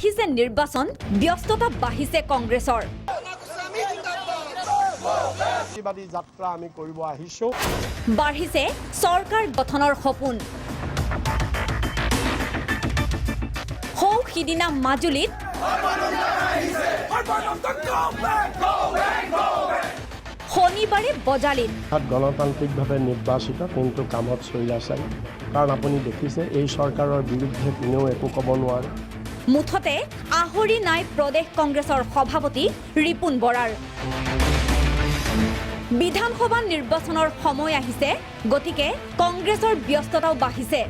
আহিছে নিৰ্বাচন ব্যস্ততা বাঢ়িছে কংগ্ৰেছৰ প্ৰতিবাদী যাত্ৰা আমি কৰিব আহিছো বাঢ়িছে চৰকাৰ গঠনৰ সপোন হৌ সিদিনা মাজুলীত শনিবাৰে বজালীত গণতান্ত্ৰিকভাৱে নিৰ্বাচিত কিন্তু কামত স্বৈৰাচাৰী কাৰণ আপুনি দেখিছে এই চৰকাৰৰ বিৰুদ্ধে কোনেও একো ক'ব নোৱাৰে মুঠতে আহৰি নাই প্ৰদেশ কংগ্ৰেছৰ সভাপতি ৰিপুণ বৰাৰ বিধানসভা নিৰ্বাচনৰ সময় আহিছে গতিকে কংগ্ৰেছৰ ব্যস্ততাও বাঢ়িছে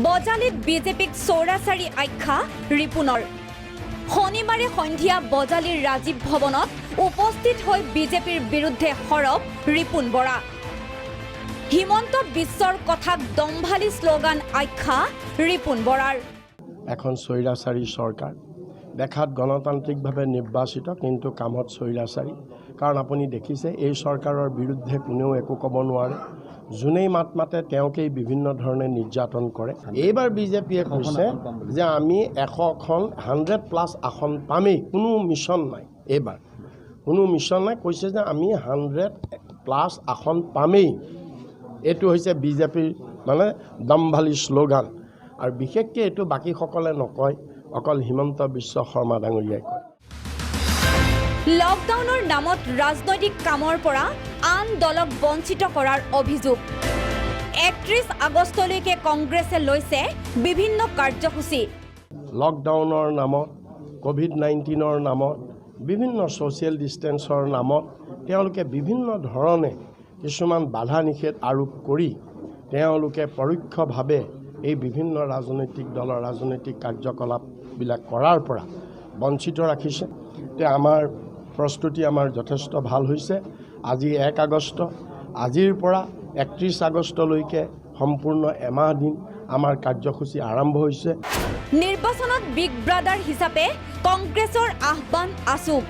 বজালীত বিজেপিক চৌৰাচাৰী আখ্যা ৰিপুণৰ শনিবাৰে সন্ধিয়া বজালীৰ ৰাজীৱ ভৱনত উপস্থিত হৈ বিজেপিৰ বিৰুদ্ধে সৰব ৰিপুণ বৰা হিমন্ত বিশ্বৰ কথাক দম্ভালী শ্লোগান আখ্যা ৰিপুণ বৰাৰ এখন স্বৈৰাচাৰী চৰকাৰ দেখাত গণতান্ত্ৰিকভাৱে নিৰ্বাচিত কিন্তু কামত স্বৈৰাচাৰী কাৰণ আপুনি দেখিছে এই চৰকাৰৰ বিৰুদ্ধে কোনেও একো ক'ব নোৱাৰে যোনেই মাত মাতে তেওঁকেই বিভিন্ন ধৰণে নিৰ্যাতন কৰে এইবাৰ বিজেপিয়ে কৈছে যে আমি 100খন 100+ আসন পামেই কোনো মিছন নাই এইবাৰ কোনো মিছন নাই কৈছে যে আমি 100+ আসন পামেই এইটো হৈছে বিজেপিৰ মানে দম্ভালী শ্লোগান আৰু বিশেষকৈ এইটো বাকীসকলে নকয় অকল হিমন্ত বিশ্ব শৰ্মা ডাঙৰীয়াই কয় লকডাউনৰ নামত ৰাজনৈতিক কামৰ পৰা আন দলক বঞ্চিত কৰাৰ অভিযোগ 31 আগষ্টলৈকে কংগ্ৰেছে লৈছে বিভিন্ন কাৰ্যসূচী লকডাউনৰ নামত কোভিড-19ৰ নামত বিভিন্ন ছ'চিয়েল ডিষ্টেন্সৰ নামত তেওঁলোকে বিভিন্ন ধৰণে কিছুমান বাধা নিষেধ আৰোপ কৰি তেওঁলোকে পৰোক্ষভাৱে এই বিভিন্ন ৰাজনৈতিক দলৰ ৰাজনৈতিক কাৰ্যকলাপবিলাক কৰাৰ পৰা বঞ্চিত ৰাখিছে তে আমাৰ প্ৰস্তুতি আমাৰ যথেষ্ট ভাল হৈছে আজি 1 আগষ্ট আজিৰ পৰা 31 আগষ্টলৈকে সম্পূৰ্ণ এমাহ দিন আমাৰ কাৰ্যসূচী আৰম্ভ হৈছে নিৰ্বাচনত বিগ ব্ৰাদাৰ হিচাপে কংগ্ৰেছৰ আহ্বান আছুক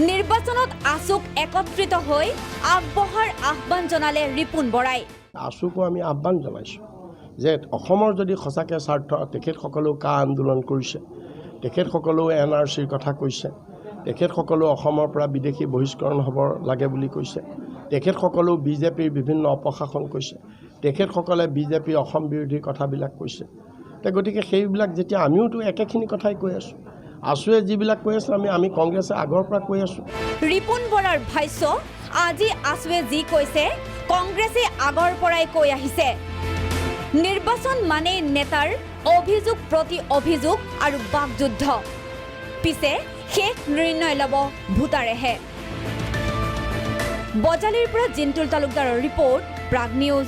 নিৰ্বাচনত আছুক একত্ৰিত হৈ আগবঢ়াৰ আহ্বান জনালে ৰিপুণ বৰাই আছুকো আমি আহ্বান জনাইছোঁ যে অসমৰ যদি সঁচাকৈ স্বাৰ্থ তেখেতসকলেও কা আন্দোলন কৰিছে তেখেতসকলেও NRCৰ কথা কৈছে তেখেতসকলেও অসমৰ পৰা বিদেশী বহিষ্কৰণ হ'ব লাগে বুলি কৈছে তেখেতসকলেও বিজেপিৰ বিভিন্ন অপশাসন কৈছে তেখেতসকলে বিজেপিৰ অসম বিৰোধী কথাবিলাক কৈছে গতিকে সেইবিলাক যেতিয়া আমিওতো একেখিনি কথাই কৈ আছোঁ আছুৱে যিবিলাক কৈ আছোঁ আমি কংগ্ৰেছে আগৰ পৰা কৈ আছোঁ ৰিপুণ বৰাৰ ভাষ্য আজি আছুৱে যি কৈছে কংগ্ৰেছে আগৰ পৰাই কৈ আহিছে নিৰ্বাচন মানে নেতাৰ অভিযোগ প্ৰতি অভিযোগ আৰু বাকযুদ্ধ পিছে শেষ নিৰ্ণয় ল'ব ভোটাৰেহে বজালীৰ পৰা জিন্তুল তালুকদাৰৰ ৰিপৰ্ট প্ৰাগ নিউজ